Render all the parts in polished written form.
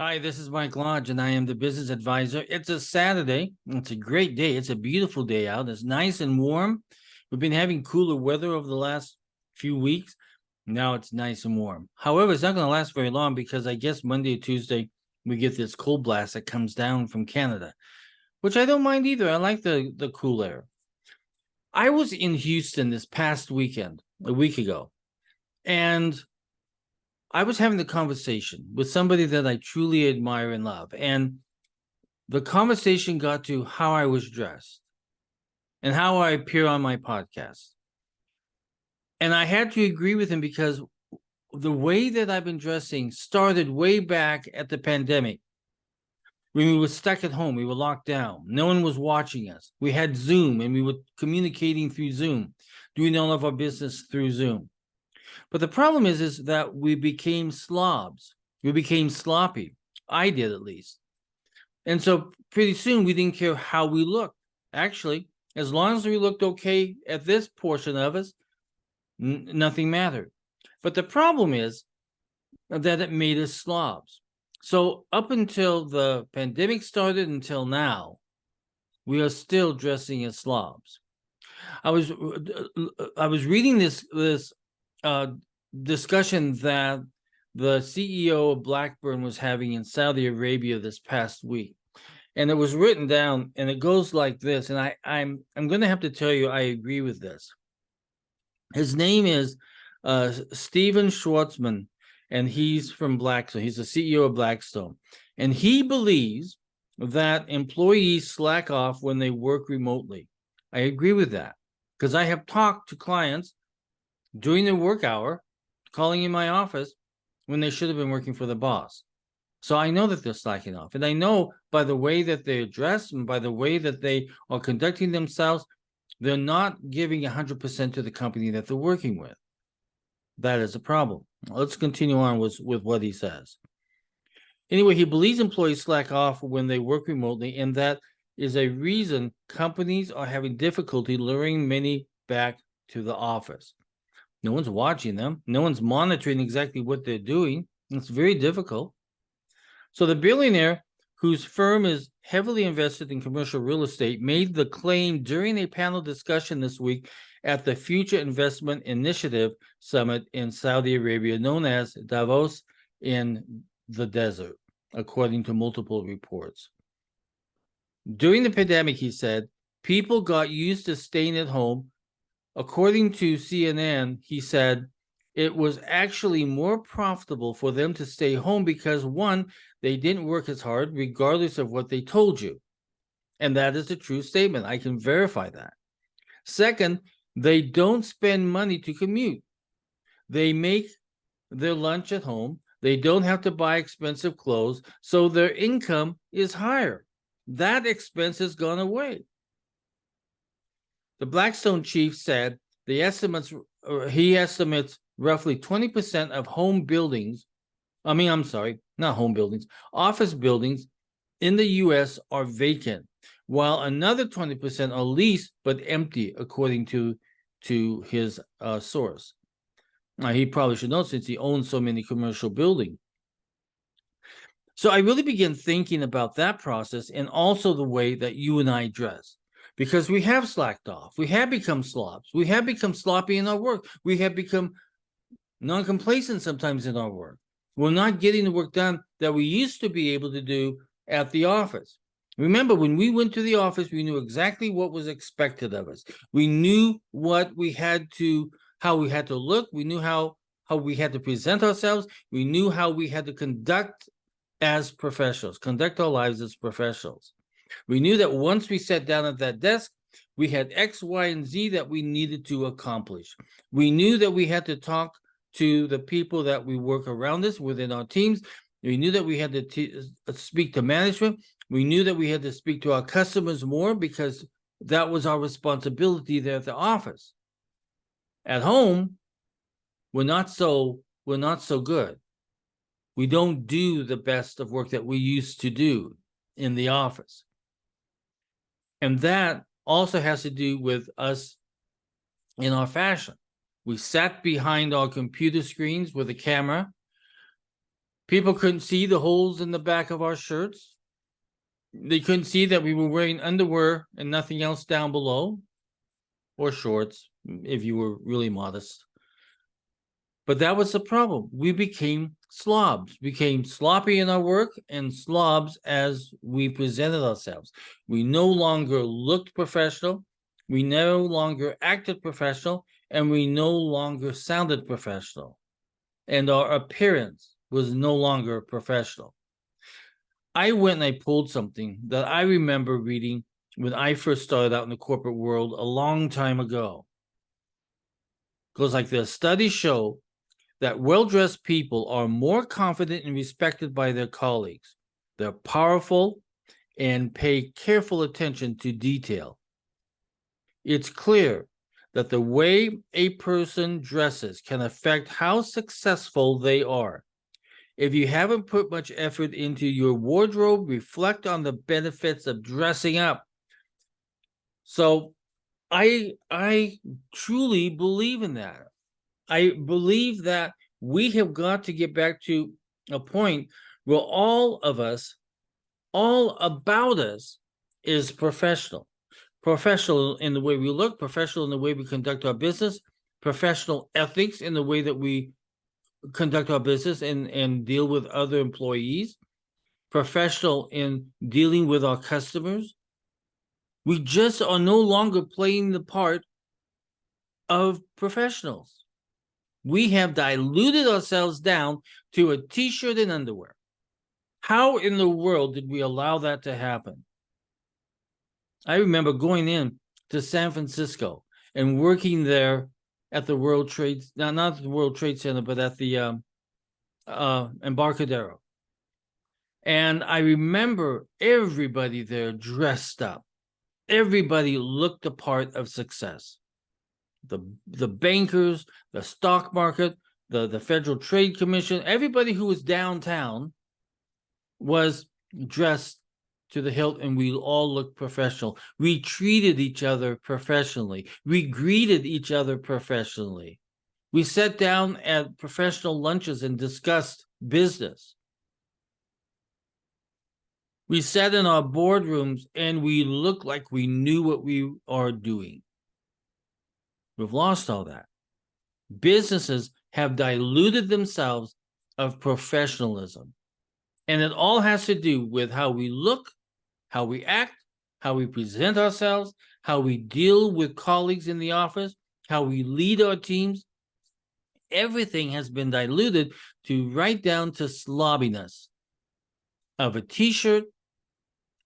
Hi, this is Mike Lodge, and I am the business advisor. It's a Saturday. It's a great day. It's a beautiful day out. It's nice and warm. We've been having cooler weather over the last few weeks. Now it's nice and warm. However, it's not going to last very long because I guess Monday or Tuesday we get this cold blast that comes down from Canada, which I don't mind either. I like the cool air. I was in Houston this past weekend, a week ago, and I was having a conversation with somebody that I truly admire and love. And the conversation got to how I was dressed and how I appear on my podcast. And I had to agree with him because the way that I've been dressing started way back at the pandemic. When we were stuck at home, we were locked down. No one was watching us. We had Zoom and we were communicating through Zoom, doing all of our business through Zoom. But the problem is that we became slobs. We became sloppy. I did, at least. And so pretty soon we didn't care how we looked. Actually, as long as we looked okay at this portion of us, nothing mattered. But the problem is that it made us slobs. So up until the pandemic started until now, we are still dressing as slobs. I was reading this discussion that the CEO of Blackburn was having in Saudi Arabia this past week. And it was written down, and it goes like this. And I'm going to have to tell you, I agree with this. His name is Steven Schwartzman, and he's from Blackstone. He's the CEO of Blackstone, and he believes that employees slack off when they work remotely. I agree with that because I have talked to clients during their work hour, calling in my office when they should have been working for the boss. So I know that they're slacking off. And I know by the way that they're dressed and by the way that they are conducting themselves, they're not giving 100% to the company that they're working with. That is a problem. Let's continue on with what he says. Anyway, he believes employees slack off when they work remotely, and that is a reason companies are having difficulty luring many back to the office. No one's watching them. No one's monitoring exactly what they're doing. It's very difficult. So the billionaire, whose firm is heavily invested in commercial real estate, made the claim during a panel discussion this week at the Future Investment Initiative Summit in Saudi Arabia, known as Davos in the Desert, according to multiple reports. During the pandemic, he said, people got used to staying at home. According to CNN, he said, it was actually more profitable for them to stay home because, one, they didn't work as hard, regardless of what they told you. And that is a true statement. I can verify that. Second, they don't spend money to commute. They make their lunch at home. They don't have to buy expensive clothes, so their income is higher. That expense has gone away. The Blackstone chief said he estimates roughly 20% of office buildings in the U.S. are vacant, while another 20% are leased but empty, according to his source. Now, he probably should know since he owns so many commercial buildings. So I really began thinking about that process and also the way that you and I dress, because we have slacked off. We have become slobs. We have become sloppy in our work. We have become non-complacent sometimes in our work. We're not getting the work done that we used to be able to do at the office. Remember, when we went to the office, we knew exactly what was expected of us. We knew what we had to, how we had to look. We knew how we had to present ourselves. We knew how we had to conduct as professionals, conduct our lives as professionals. We knew that once we sat down at that desk, we had X, Y, and Z that we needed to accomplish. We knew that we had to talk to the people that we work around us within our teams. We knew that we had to speak to management. We knew that we had to speak to our customers more because that was our responsibility there at the office. At home, we're not so good. We don't do the best of work that we used to do in the office. And that also has to do with us in our fashion. We sat behind our computer screens with a camera. People couldn't see the holes in the back of our shirts. They couldn't see that we were wearing underwear and nothing else down below, or shorts, if you were really modest. But that was the problem. We became slobs, became sloppy in our work and slobs as we presented ourselves. We no longer looked professional. We no longer acted professional, and we no longer sounded professional. And our appearance was no longer professional. I went and I pulled something that I remember reading when I first started out in the corporate world a long time ago. It goes like this: studies show that well-dressed people are more confident and respected by their colleagues. They're powerful and pay careful attention to detail. It's clear that the way a person dresses can affect how successful they are. If you haven't put much effort into your wardrobe, reflect on the benefits of dressing up. So I truly believe in that. I believe that we have got to get back to a point where all of us, all about us, is professional. Professional in the way we look, professional in the way we conduct our business, professional ethics in the way that we conduct our business and deal with other employees, professional in dealing with our customers. We just are no longer playing the part of professionals. We have diluted ourselves down to a t-shirt and underwear. How in the world did we allow that to happen? I remember going in to San Francisco and working there at the World Trade, not the World Trade Center, but at the Embarcadero. And I remember everybody there dressed up. Everybody looked the part of success. The bankers, the stock market, the Federal Trade Commission, everybody who was downtown was dressed to the hilt, and we all looked professional. We treated each other professionally. We greeted each other professionally. We sat down at professional lunches and discussed business. We sat in our boardrooms and we looked like we knew what we are doing. We've lost all that. Businesses have diluted themselves of professionalism. And it all has to do with how we look, how we act, how we present ourselves, how we deal with colleagues in the office, how we lead our teams. Everything has been diluted to right down to slobbiness of a t-shirt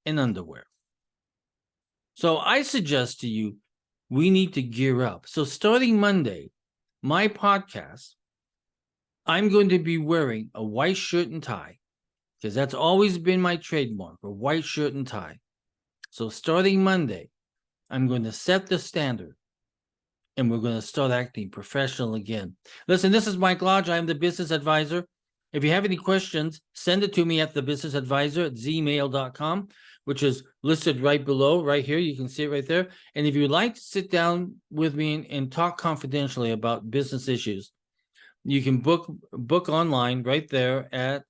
and underwear. So I suggest to you, we need to gear up. So starting Monday, my podcast, I'm going to be wearing a white shirt and tie, because that's always been my trademark, a white shirt and tie. So starting Monday, I'm going to set the standard, and we're going to start acting professional again. Listen, this is Mike Lodge. I am the business advisor. If you have any questions, send it to me at thebusinessadvisor@gmail.com, which is listed right below, right here. You can see it right there. And if you'd like to sit down with me and talk confidentially about business issues, you can book online right there at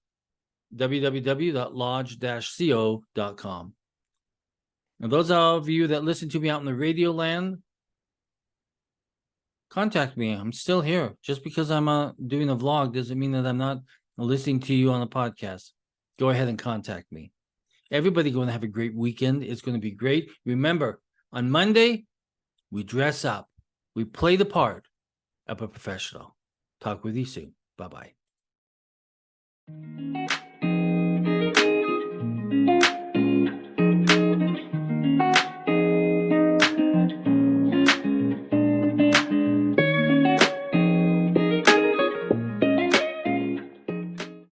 www.lodge-co.com. And those of you that listen to me out in the radio land, contact me. I'm still here. Just because I'm doing a vlog doesn't mean that I'm not listening to you on a podcast. Go ahead and contact me. Everybody going to have a great weekend. It's going to be great. Remember, on Monday, we dress up. We play the part of a professional. Talk with you soon. Bye-bye.